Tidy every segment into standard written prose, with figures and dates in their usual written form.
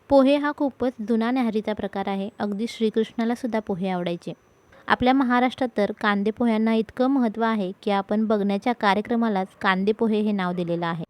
पोहे हा खूपच जुना न्याहारीचा प्रकार आहे. अगदी श्रीकृष्णाला सुद्धा पोहे आवडायचे. आपल्या महाराष्ट्रात तर कांदे पोह्यांना इतकं महत्त्व आहे की आपण बघण्याच्या कार्यक्रमालाच कांदे पोहे हे नाव दिलेलं आहे.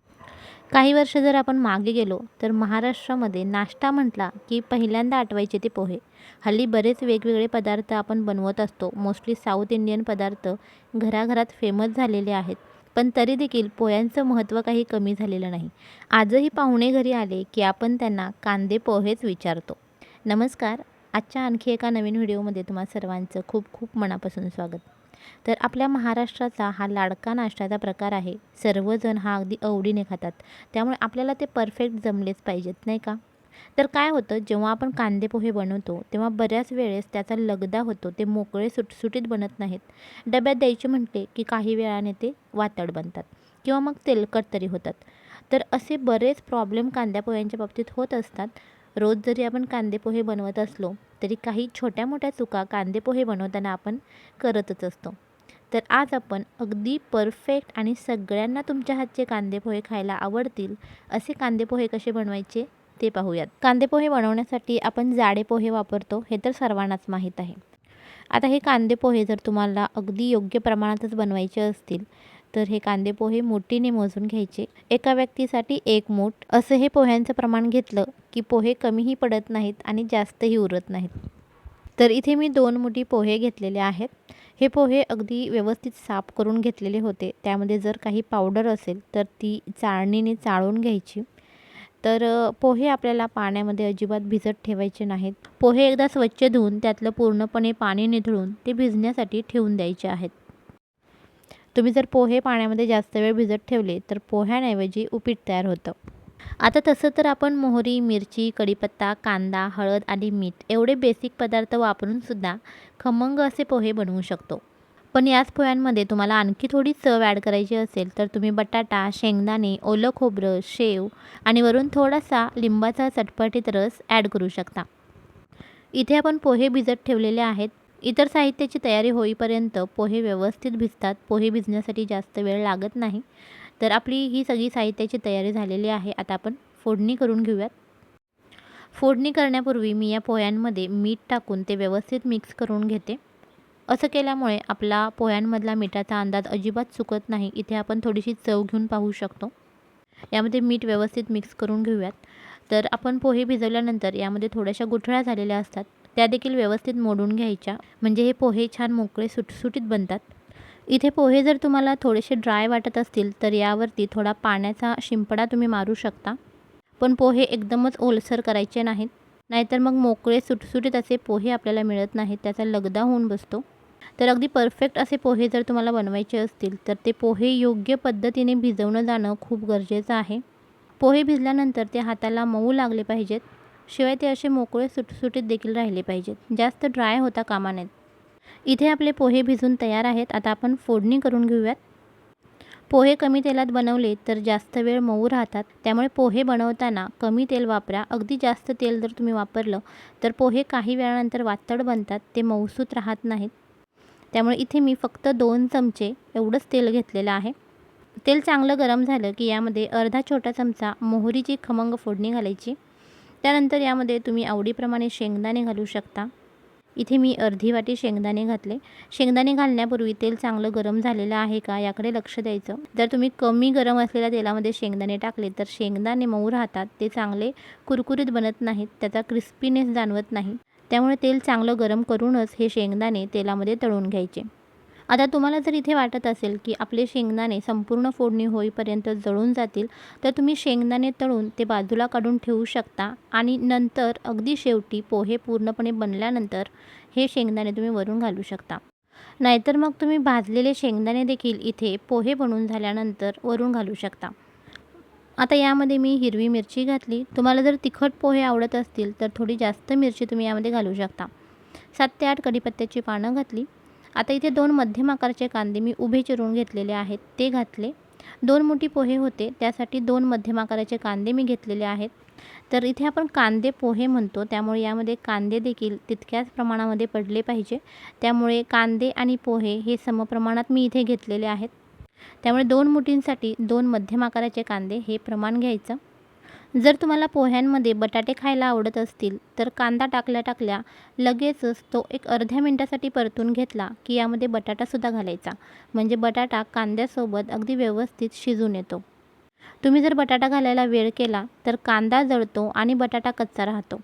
काही वर्ष जर आपण मागे गेलो तर महाराष्ट्रामध्ये नाश्ता म्हटला की पहिल्यांदा आठवायचे ते पोहे. हल्ली बरेच वेगवेगळे पदार्थ आपण बनवत असतो. मोस्टली साऊथ इंडियन पदार्थ घराघरात फेमस झालेले आहेत. पण तरी देखील पोह्यांचं महत्त्व काही कमी झालेलं नाही. आजही पाहुणे घरी आले की आपण त्यांना कांदे पोहेच विचारतो. नमस्कार. आजच्या आणखी एका नवीन व्हिडिओमध्ये तुम्हा सर्वांचं खूप खूप मनापासून स्वागत. तर आपल्या महाराष्ट्राचा हा लाडका नाश्त्याचा प्रकार आहे. सर्वजण हा अगदी आवडीने खातात. त्यामुळे आपल्याला ते परफेक्ट जमलेच पाहिजेत, नाही का? तर काय होतं, जेव्हा आपण कांदे पोहे बनवतो तेव्हा बऱ्याच वेळेस त्याचा लगदा होतो. ते मोकळे सुटसुटीत बनत नाहीत. डब्यात द्यायचे म्हटले की काही वेळाने ते वातड बनतात किंवा मग तेलकट तरी होतात. तर असे बरेच प्रॉब्लेम कांद्या पोह्यांच्या बाबतीत होत असतात. रोज जरी आपण कांदे पोहे बनवत असलो तरी काही छोट्या मोठ्या चुका कांदे पोहे बनवताना आपण करतच असतो. तर आज आपण अगदी परफेक्ट आणि सगळ्यांना तुमच्या हातचे कांदे पोहे खायला आवडतील असे कांदे पोहे कसे बनवायचे ते पाहूयात. कांदे पोहे बनवण्यासाठी आपण जाडे पोहे वापरतो, हे तर सर्वांनाच माहीत आहे. आता हे कांदे पोहे जर तुम्हाला अगदी योग्य प्रमाणातच बनवायचे असतील तर हे कांदे पोहे मुठीने मोजून घ्यायचे. एका व्यक्तीसाठी 1 मूठ असं हे पोह्यांचं प्रमाण घेतलं की पोहे कमीही पडत नाहीत आणि जास्तही उरत नाहीत. तर इथे मी 2 मुठी पोहे घेतलेले आहेत. हे पोहे अगदी व्यवस्थित साफ करून घेतलेले होते. त्यामध्ये जर काही पावडर असेल तर ती चाळणीने चाळून घ्यायची. तर पोहे आपल्याला पाण्यामध्ये अजिबात भिजत ठेवायचे नाहीत. पोहे एकदा स्वच्छ धुवून त्यातलं पूर्णपणे पाणी निथळून ते भिजण्यासाठी ठेवून द्यायचे आहेत. तुम्ही जर पोहे पाण्यामध्ये जास्त वेळ भिजत ठेवले तर पोह्यांऐवजी उपीट तयार होतं. आता तसं तर आपण मोहरी, मिरची, कढीपत्ता, कांदा, हळद आणि मीठ एवढे बेसिक पदार्थ वापरूनसुद्धा खमंग असे पोहे बनवू शकतो. पण याच पोह्यांमध्ये तुम्हाला आणखी थोडी चव ॲड करायची असेल तर तुम्ही बटाटा, शेंगदाणे, ओलं खोबरं, शेव आणि वरून थोडासा लिंबाचा चटपटीत रस ॲड करू शकता. इथे आपण पोहे भिजत ठेवलेले आहेत. इतर साहित्याची तयारी होईपर्यंत पोहे व्यवस्थित भिजतात. पोहे भिजण्यासाठी जास्त वेळ लागत नाही. तर आपली ही सगळी साहित्याची तयारी झालेली आहे. आता आपण फोडणी करून घेऊयात. फोडणी करण्यापूर्वी मी या पोह्यांमध्ये मीठ टाकून ते व्यवस्थित मिक्स करून घेते. असं केल्यामुळे आपला पोह्यांमधला मिठाचा अंदाज अजिबात चुकत नाही. इथे आपण थोडीशी चव घेऊन पाहू शकतो. यामध्ये मीठ व्यवस्थित मिक्स करून घेऊयात. तर आपण पोहे भिजवल्यानंतर यामध्ये थोड्याशा गुठळ्या झालेल्या असतात, त्या देखील व्यवस्थित मोडून घ्यायच्या. म्हणजे हे पोहे छान मोकळे सुटसुटीत बनतात. इथे पोहे जर तुम्हाला थोडेसे ड्राय वाटत असतील तर यावरती थोडा पाण्याचा शिंपडा तुम्ही मारू शकता. पण पोहे एकदमच ओलसर करायचे नाहीत, नाहीतर मग मोकळे सुटसुटीत असे पोहे आपल्याला मिळत नाहीत, त्याचा लगदा होऊन बसतो. तर अगदी परफेक्ट असे पोहे जर तुम्हाला बनवायचे असतील तर ते पोहे योग्य पद्धतीने भिजवणं जाणं खूप गरजेचं आहे. पोहे भिजल्यानंतर ते हाताला मऊ लागले पाहिजेत. शिवाय ते असे मोकळे सुटसुटीत देखील राहिले पाहिजेत. जास्त ड्राय होता कामा नयेत. इथे आपले पोहे भिजून तयार आहेत. आता आपण फोडणी करून घेऊयात. पोहे कमी तेलात बनवले तर जास्त वेळ मऊ राहतात. त्यामुळे पोहे बनवताना कमी तेल वापरा. अगदी जास्त तेल जर तुम्ही वापरलं तर पोहे काही वेळानंतर वातड बनतात, ते मऊसूत राहत नाहीत. त्यामुळे इथे मी फक्त 2 चमचे एवढंच तेल घेतलेलं आहे. तेल चांगलं गरम झालं की यामध्ये अर्धा छोटा चमचा मोहरीची खमंग फोडणी घालायची. त्यानंतर यामध्ये तुम्ही आवडीप्रमाणे शेंगदाणे घालू शकता. इथे मी अर्धी वाटी शेंगदाणे घातले. शेंगदाणे घालण्यापूर्वी तेल चांगलं गरम झालेलं आहे का याकडे लक्ष द्यायचं. जर तुम्ही कमी गरम असलेल्या तेलामध्ये शेंगदाणे टाकले तर शेंगदाणे मऊ राहतात, ते चांगले कुरकुरीत बनत नाहीत, त्याचा क्रिस्पीनेस जाणवत नाही. त्यामुळे तेल चांगलं गरम करूनच हे शेंगदाणे तेलामध्ये तळून घ्यायचे. आता तुम्हाला जर इथे वाटत असेल की आपले शेंगदाणे संपूर्ण फोडणी होईपर्यंत जळून जातील तर तुम्ही शेंगदाणे तळून ते बाजूला काढून ठेवू शकता आणि नंतर अगदी शेवटी पोहे पूर्णपणे बनल्यानंतर हे शेंगदाणे तुम्ही वरून घालू शकता. नाहीतर मग तुम्ही भाजलेले शेंगदाणे देखील इथे पोहे बनवून झाल्यानंतर वरून घालू शकता. आता यामध्ये मी हिरवी मिरची घातली. तुम्हाला जर तिखट पोहे आवडत असतील तर थोडी जास्त मिरची तुम्ही यामध्ये घालू शकता. 7 ते 8 कढीपत्त्याची पानं घातली. आता इथे 2 मध्यम आकाराचे कांदे मी उभे चिरून घेतलेले आहेत, ते घातले. 2 मोठी पोहे होते त्यासाठी 2 मध्यम आकाराचे कांदे मी घेतलेले आहेत. तर इथे आपण कांदे पोहे म्हणतो, त्यामुळे यामध्ये कांदे देखील तितक्याच प्रमाणामध्ये पडले पाहिजे. त्यामुळे कांदे आणि पोहे हे समप्रमाणात मी इथे घेतलेले आहेत. त्यामुळे 2 मुठींसाठी 2 मध्यम आकाराचे कांदे हे प्रमाण घ्यायचं. जर तुम्हाला पोह्यांमध्ये बटाटे खायला आवडत असतील तर कांदा टाकल्या लगेचच तो एक अर्ध्या मिनटासाठी परतून घेतला की यामध्ये बटाटासुद्धा घालायचा, म्हणजे बटाटा कांद्यासोबत अगदी व्यवस्थित शिजून येतो. तुम्ही जर बटाटा घालायला वेळ केला तर कांदा जळतो आणि बटाटा कच्चा राहतो.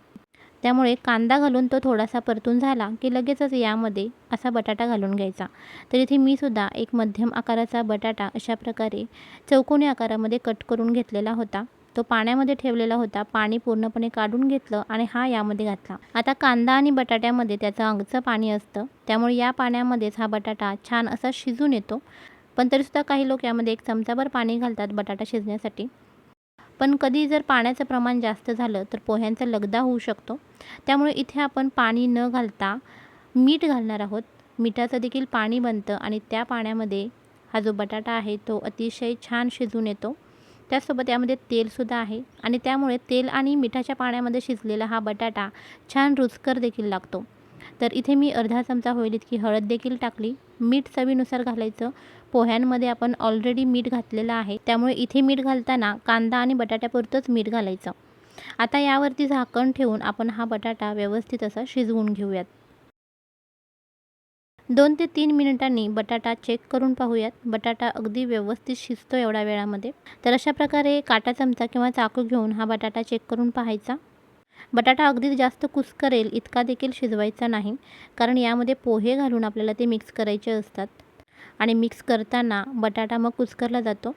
त्यामुळे कांदा घालून तो थोडासा परतून झाला की लगेचच यामध्ये असा बटाटा घालून घ्यायचा. तर इथे मी सुद्धा एक मध्यम आकाराचा बटाटा अशा प्रकारे चौकोनी आकारामध्ये कट करून घेतलेला होता. तो पाण्यामध्ये ठेवलेला होता. पाणी पूर्णपणे काढून घेतलं आणि हा यामध्ये घातला. आता कांदा आणि बटाट्यामध्ये त्याचं अंगचं पाणी असतं, त्यामुळे या पाण्यामध्येच हा बटाटा छान असा शिजून येतो. पण तरीसुद्धा काही लोक यामध्ये 1 चमचाभर पाणी घालतात बटाटा शिजण्यासाठी. पण कधी जर पाण्याचं प्रमाण जास्त झालं तर पोह्यांचा लगदा होऊ शकतो. त्यामुळे इथे आपण पाणी न घालता मीठ घालणार आहोत. मिठाचं देखील पाणी बनतं आणि त्या पाण्यामध्ये हा जो बटाटा आहे तो अतिशय छान शिजून येतो. त्याचसोबत यामध्ये तेलसुद्धा आहे आणि त्यामुळे तेल आणि मिठाच्या पाण्यामध्ये शिजलेला हा बटाटा छान रुचकर देखील लागतो. तर इथे मी अर्धा चमचा होईल इतकी हळद देखील टाकली. मीठ चवीनुसार घालायचं. पोह्यांमध्ये आपण ऑलरेडी मीठ घातलेलं आहे, त्यामुळे इथे मीठ घालताना कांदा आणि बटाट्यापुरतंच मीठ घालायचं. आता यावरती झाकण ठेवून आपण हा बटाटा व्यवस्थित असा शिजवून घेऊयात. 2 ते 3 मिनिटांनी बटाटा चेक करून पाहूयात. बटाटा अगदी व्यवस्थित शिजतो एवढ्या वेळामध्ये. तर अशा प्रकारे काटा चमचा किंवा चाकू घेऊन हा बटाटा चेक करून पाहायचा. बटाटा अगदी जास्त कुस्करेल इतका देखील शिजवायचा नाही, कारण यामध्ये पोहे घालून आपल्याला ते मिक्स करायचे असतात आणि मिक्स करताना बटाटा मग कुस्करला जातो.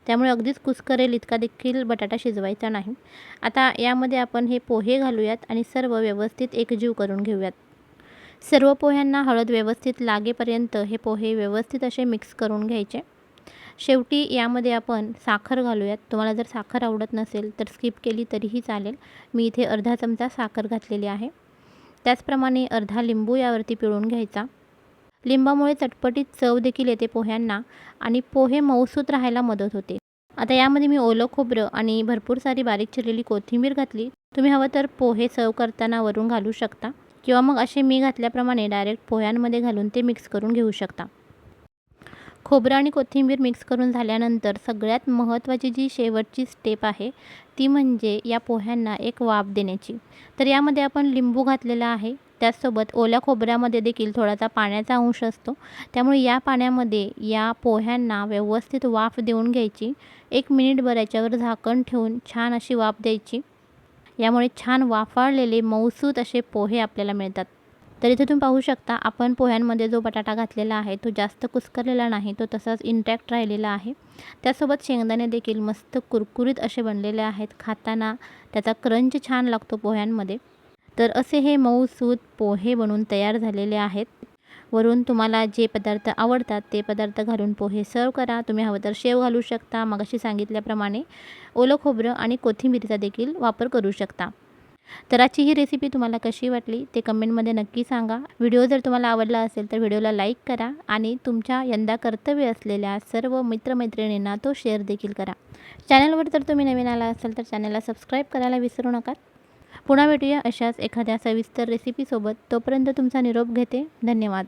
त्यामुळे अगदीच कुस्करेल इतका देखील बटाटा शिजवायचा नाही. आता यामध्ये आपण हे पोहे घालूयात आणि सर्व व्यवस्थित एकजीव करून घेऊयात. सर्व पोह्यांना हळद व्यवस्थित लागेपर्यंत हे पोहे व्यवस्थित असे मिक्स करून घ्यायचे. शेवटी यामध्ये आपण साखर घालूयात. तुम्हाला जर साखर आवडत नसेल तर स्किप केली तरीही चालेल. मी इथे अर्धा चमचा साखर घातलेली आहे. त्याचप्रमाणे अर्धा लिंबू यावरती पिळून घ्यायचा. लिंबामुळे चटपटीत चव देखील येते पोह्यांना आणि पोहे मऊसूत राहायला मदत होते. आता यामध्ये मी ओलं खोबरं आणि भरपूर सारी बारीक चिरलेली कोथिंबीर घातली. तुम्ही हवं तर पोहे सर्व करताना वरून घालू शकता किंवा मग असे मी घातल्याप्रमाणे डायरेक्ट पोह्यांमध्ये घालून ते मिक्स करून घेऊ शकता. खोबरं आणि कोथिंबीर मिक्स करून झाल्यानंतर सगळ्यात महत्त्वाची जी शेवटची स्टेप आहे ती म्हणजे या पोह्यांना एक वाफ देण्याची. तर यामध्ये आपण लिंबू घातलेला आहे. त्याचसोबत ओल्या खोबऱ्यामध्ये देखील थोडासा पाण्याचा अंश असतो. त्यामुळे या पाण्यामध्ये या पोह्यांना व्यवस्थित वाफ देऊन घ्यायची. 1 मिनिटभर याच्यावर झाकण ठेवून छान अशी वाफ द्यायची. यामुळे छान वाफाळलेले मऊसूत असे पोहे आपल्याला मिळतात. तर इथे तुम्ही पाहू शकता आपण पोह्यांमध्ये जो बटाटा घातलेला आहे तो जास्त कुस्करलेला नाही, तो तसाच इंटॅक्ट राहिलेला आहे. त्यासोबत शेंगदाणे देखील मस्त कुरकुरीत असे बनलेले आहेत. खाताना त्याचा क्रंच छान लागतो पोह्यांमध्ये. तर असे हे मऊसूत पोहे बनून तयार झालेले आहेत. वरून तुम्हाला जे पदार्थ आवडतात ते पदार्थ घालून पोहे सर्व करा. तुम्ही हवं तर शेव घालू शकता. मगाशी सांगितल्याप्रमाणे ओलं खोबरं आणि कोथिंबीरचा देखील वापर करू शकता. तर आजची ही रेसिपी तुम्हाला कशी वाटली ते कमेंटमध्ये नक्की सांगा. व्हिडिओ जर तुम्हाला आवडला असेल तर व्हिडिओला लाईक करा आणि तुमच्या यंदा कर्तव्य असलेल्या सर्व मित्रमैत्रिणींना तो शेअर देखील करा. चॅनलवर जर तुम्ही नवीन आला असाल तर चॅनलला सबस्क्राईब करायला विसरू नका. पुन्हा भेटूया अशाच एखाद्या सविस्तर रेसिपीसोबत. तोपर्यंत तुमचा निरोप घेते. धन्यवाद.